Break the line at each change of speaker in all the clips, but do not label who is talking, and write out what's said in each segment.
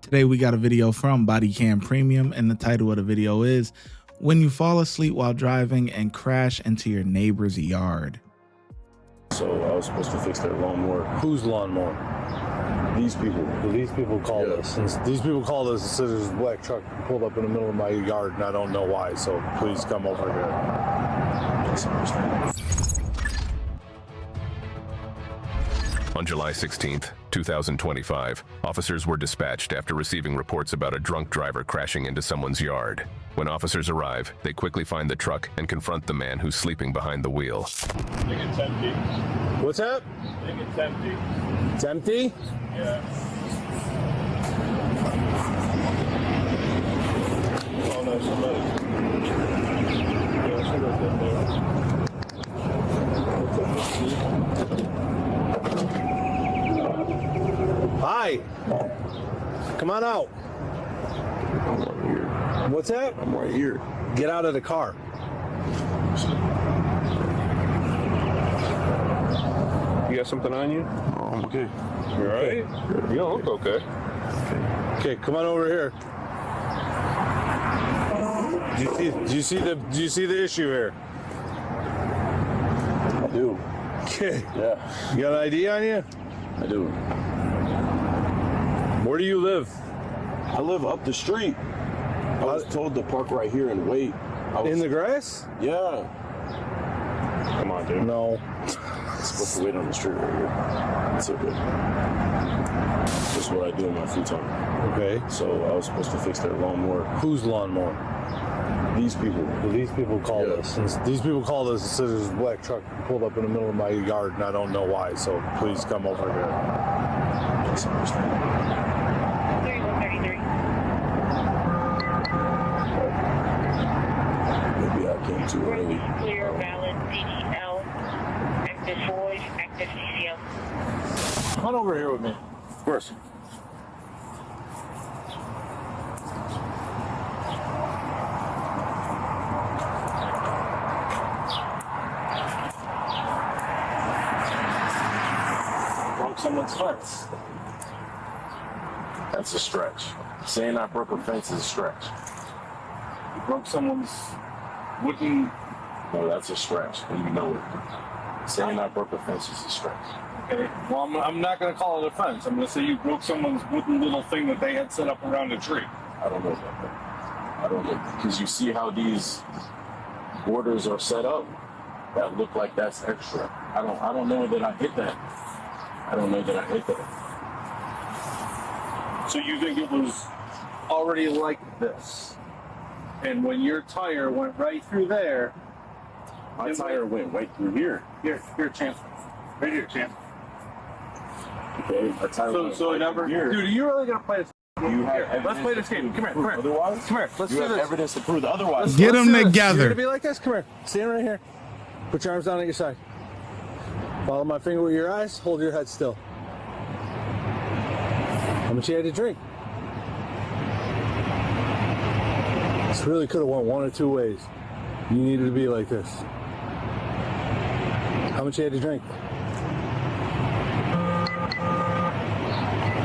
Today we got a video from Bodycam Premium, and the title of the video is When You Fall Asleep While Driving and Crash into Your Neighbor's Yard.
So I was supposed to fix their lawnmower.
Whose lawnmower?
These people.
Well, these people called us. And these people called us and said there's a black truck pulled up in the middle of my yard, and I don't know why. So please come over here.
On July 16th, 2025, officers were dispatched after receiving reports about a drunk driver crashing into someone's yard. When officers arrive, they quickly find the truck and confront the man who's sleeping behind the wheel.
I think it's empty.
What's up?
I think it's empty.
It's empty?
Yeah. Oh no, somebody. Yeah, somebody's in there.
Hi. Come on out.
I'm right here.
What's that?
I'm right here.
Get out of the car.
You got something on you? Oh, I'm okay. You alright? You don't look okay.
Okay, come on over here. Do you see the issue here?
I do.
Okay.
Yeah,
You got an ID on you?
I do.
Where do you live?
I live up the street. I was told to park right here and wait.
In the grass?
Yeah. Come on, dude.
No.
I'm supposed to wait on the street right here. It's okay. That's what I do in my free time.
Okay.
So I was supposed to fix their lawnmower.
Whose lawnmower?
These people.
Well, these people called
Yeah.
us. And these people called us and said there's a black truck pulled up in the middle of my yard, and I don't know why. So please come over here.
That's understandable.
3133.
Maybe I came too early.
Clear, valid, DDL, active voice, active CCL.
Come on over here with me.
Of course. Broke someone's fence. That's a stretch. Saying I broke a fence is a stretch. You broke someone's wooden. No, that's a stretch. And you know it. Saying I broke a fence is a stretch.
Okay. Well, I'm not going to call it a fence. I'm going to say you broke someone's wooden little thing that they had set up around a tree.
I don't know about that. I don't know. Because you see how these borders are set up? That look like that's extra. I don't know that I hit that. I don't know that I hit that.
So you think it was already like this? And when your tire went right through there,
My tire went right through here.
here, champ. Right here, champ.
Okay, my tire went
So
right
never,
through here.
dude, are you really going to play this?
You have
Here, let's
evidence
play
to
this game.
prove-
Come here,
prove
come here.
Otherwise?
Come here, let's
You
do
have
this.
evidence to prove otherwise.
Get
Let's
them
do this.
together.
You're gonna be like this? Come here. Stand right here. Put your arms down at your side. Follow my finger with your eyes. Hold your head still. How much you had to drink? This really could have went one or two ways. You needed to be like this. How much you had to drink?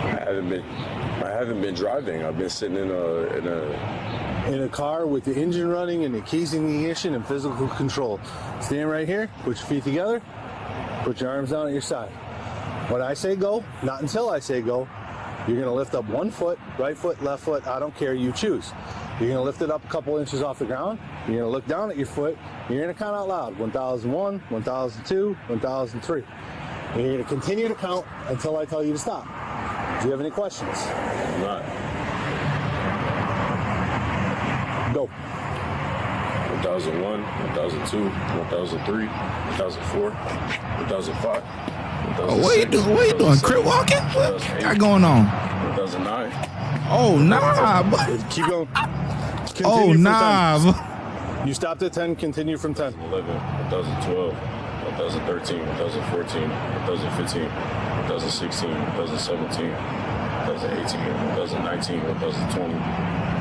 I haven't been driving. I've been sitting in
In a car with the engine running and the keys in the ignition and physical control. Stand right here. Put your feet together. Put your arms down at your side. When I say go, not until I say go, you're going to lift up one foot, right foot, left foot, I don't care, you choose. You're going to lift it up a couple inches off the ground. You're going to look down at your foot. You're going to count out loud. 1001, 1002, 1003. And you're going to continue to count until I tell you to stop. Do you have any questions?
I'm not.
Go.
1001, 1002, 1003, 1004, 1005.
Oh, what you doing? Crip walking? What got going on?
2009.
Oh, nah, but
Keep going.
oh,
Continue from
nah.
10. You stopped at 10, continue from 10.
2011, 2012, 2013, 2014, 2015, 2016, 2017, 2018, 2019, 2020,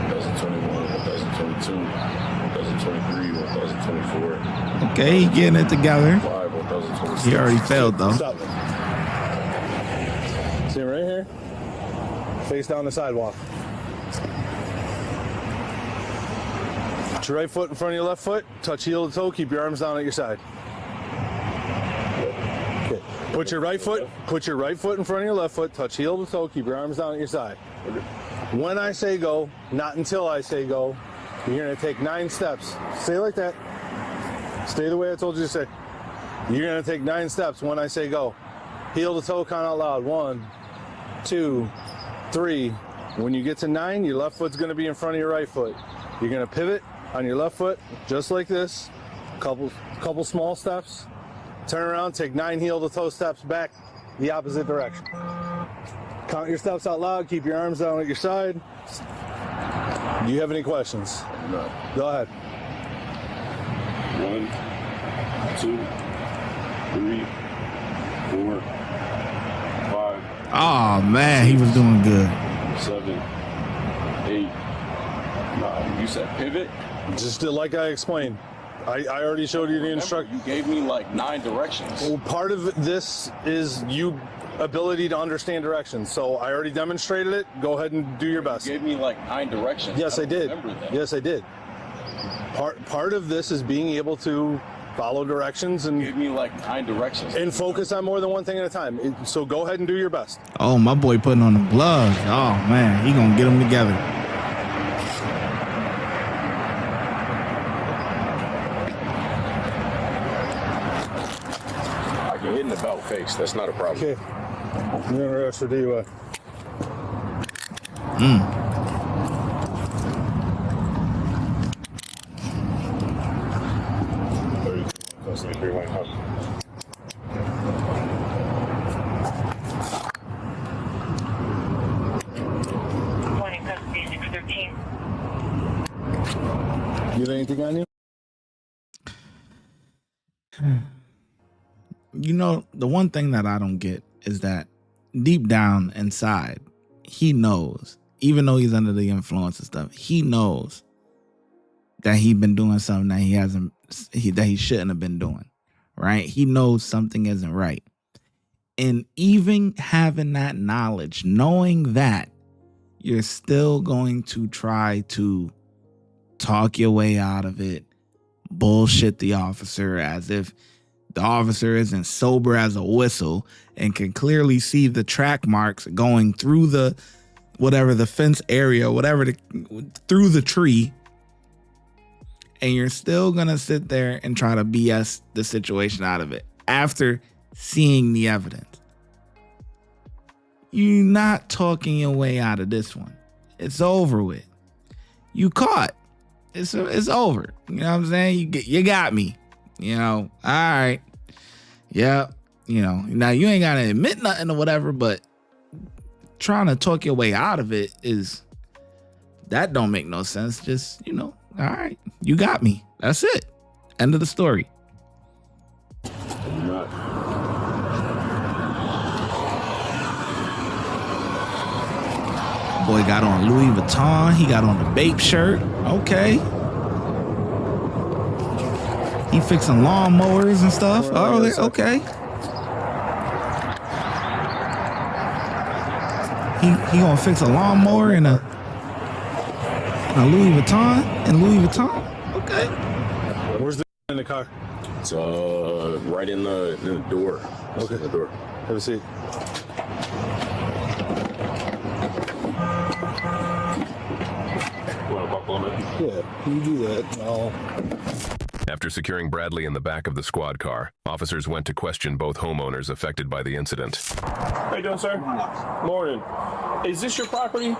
2021, 2022, 2023, 2024.
Okay, he getting it together.
2026.
He already failed though.
Stop. Stay right here. Face down the sidewalk. Put your right foot in front of your left foot. Touch heel to toe. Keep your arms down at your side. Okay. Put your right foot in front of your left foot. Touch heel to toe. Keep your arms down at your side. When I say go, not until I say go, you're gonna take 9 steps. Stay like that. Stay the way I told you to stay. You're gonna take 9 steps when I say go. Heel to toe, count out loud. 1, 2, 3. When you get to 9, your left foot's gonna be in front of your right foot. You're gonna pivot on your left foot, just like this. Couple small steps. Turn around, take 9 heel to toe steps back the opposite direction. Count your steps out loud, keep your arms down at your side. Do you have any questions?
No.
Go ahead.
1, 2, 3, 4, 5.
Oh man, he was doing good.
7, 8, 9. You said pivot?
Just like I explained. I already showed you the instruction.
You gave me like 9 directions.
Well, part of this is you ability to understand directions. So I already demonstrated it. Go ahead and do your best.
You gave me like 9 directions.
Yes, I did. Yes, I did. Part of this is being able to follow directions and
You gave me like 9 directions.
and focus on more than one thing at a time. So go ahead and do your best.
Oh, my boy putting on the gloves. Oh man, he gonna get them together.
I can hit in the belt face. That's not a problem.
Okay. You're gonna rush for DUI.
One in custody, 613.
You have anything on you?
You know, the one thing that I don't get is that deep down inside, he knows, even though he's under the influence and stuff, he knows that he's been doing something that he shouldn't have been doing, right? He knows something isn't right. And even having that knowledge, knowing that, you're still going to try to talk your way out of it, bullshit the officer as if the officer isn't sober as a whistle and can clearly see the track marks going through the fence area, through the tree. And you're still going to sit there and try to BS the situation out of it after seeing the evidence. You're not talking your way out of this one. It's over with. You caught. It's over. You know what I'm saying? You got me. You know, all right. Yeah. You know, now you ain't got to admit nothing or whatever, but trying to talk your way out of it that don't make no sense. Just, you know, all right. You got me. That's it. End of the story. Boy got on Louis Vuitton. He got on the Bape shirt. Okay. He fixing lawnmowers and stuff. Oh, okay. He gonna fix a lawnmower in a Louis Vuitton Okay.
Where's the in the car?
It's right in the door.
Okay.
The door.
Have a seat.
Want to buckle him in?
Yeah, you do that. No.
After securing Bradley in the back of the squad car, officers went to question both homeowners affected by the incident.
How you doing, sir? Morning. Is this your property?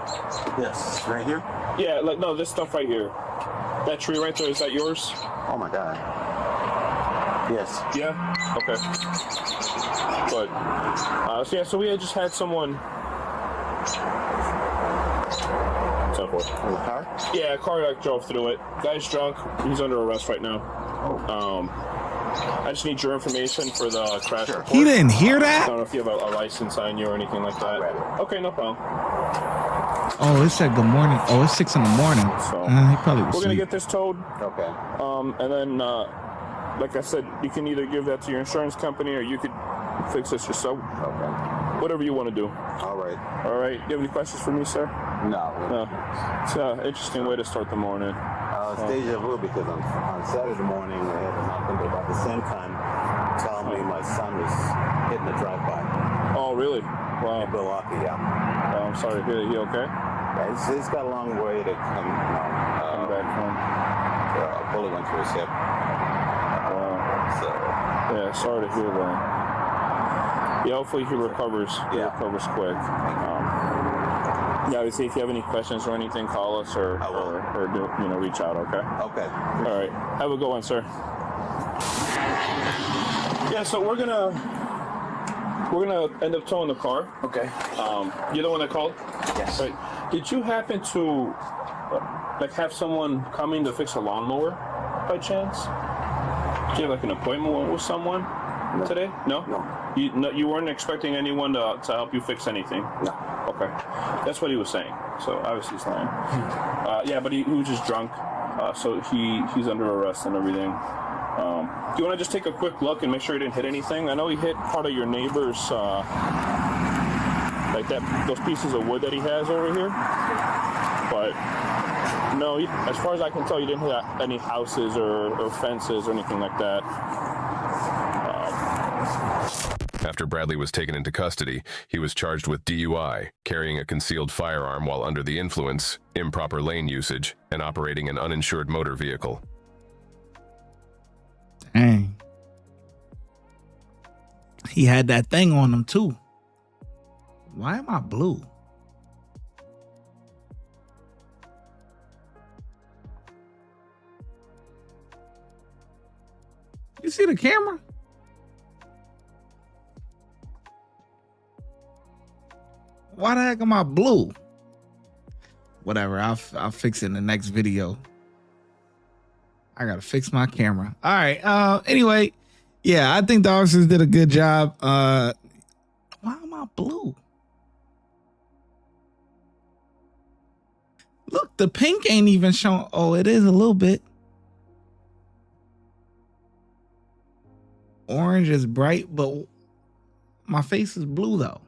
Yes, right here?
Yeah, no, this stuff right here. That tree right there, is that yours?
Oh my God. Yes.
Yeah? Okay. Good. So we had just had someone... So forth.
In the car?
Yeah, a car that drove through it. Guy's drunk. He's under arrest right now. I just need your information for the crash report.
He didn't hear
I
that?
don't know if you have a license on you or anything like that. Okay, no problem.
Oh, it said good morning. Oh, it's 6 in the morning.
So,
He probably was
we're going to
asleep.
get this towed.
Okay.
And then, like I said, you can either give that to your insurance company or you could fix this yourself.
Okay.
whatever you want to do.
All right.
All right. Do you have any questions for me, sir?
No.
No. It's an interesting way to start the morning.
It's deja vu because on Saturday morning I had an uncle about the same time telling me my son was hitting a drive-by.
Oh, really? Wow.
In Milwaukee, yeah.
Oh, I'm sorry to hear that. He okay?
Yeah, he's got a long way to come
Back home.
A bullet went through his hip. So
Yeah, sorry to hear that. Yeah, hopefully he recovers. He recovers quick. Yeah, obviously, if you have any questions or anything, call us or do, reach out. Okay.
Okay.
All right. Have a good one, sir. Yeah. So we're gonna end up towing the car.
Okay.
You're the one that called.
Yes.
Right. Did you happen to have someone coming to fix a lawnmower by chance? Did you have an appointment with someone today? No.
No.
You weren't expecting anyone to help you fix anything.
No.
Okay, that's what he was saying. So obviously he's lying. Yeah, but he was just drunk. So he's under arrest and everything. Do you want to just take a quick look and make sure he didn't hit anything? I know he hit part of your neighbor's, those pieces of wood that he has over here. But no, as far as I can tell, you didn't hit any houses or fences or anything like that.
After Bradley was taken into custody, he was charged with DUI, carrying a concealed firearm while under the influence, improper lane usage, and operating an uninsured motor vehicle.
Dang. He had that thing on him too. Why am I blue? You see the camera? Why the heck am I blue? Whatever, I'll fix it in the next video. I gotta fix my camera. All right. Anyway, yeah, I think the officers did a good job. Why am I blue? Look, the pink ain't even showing. Oh, it is a little bit. Orange is bright, but my face is blue though.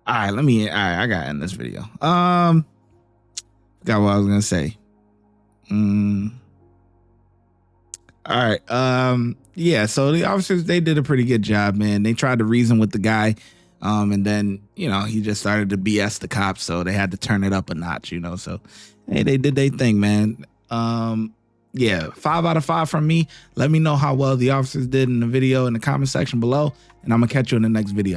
All right, I gotta end this video. Forgot what I was gonna say. All right. Yeah, so the officers, they did a pretty good job, man. They tried to reason with the guy. And then, he just started to BS the cops, so they had to turn it up a notch, so hey, they did their thing, man. Yeah, 5 out of 5 from me. Let me know how well the officers did in the video in the comment section below, and I'm gonna catch you in the next video.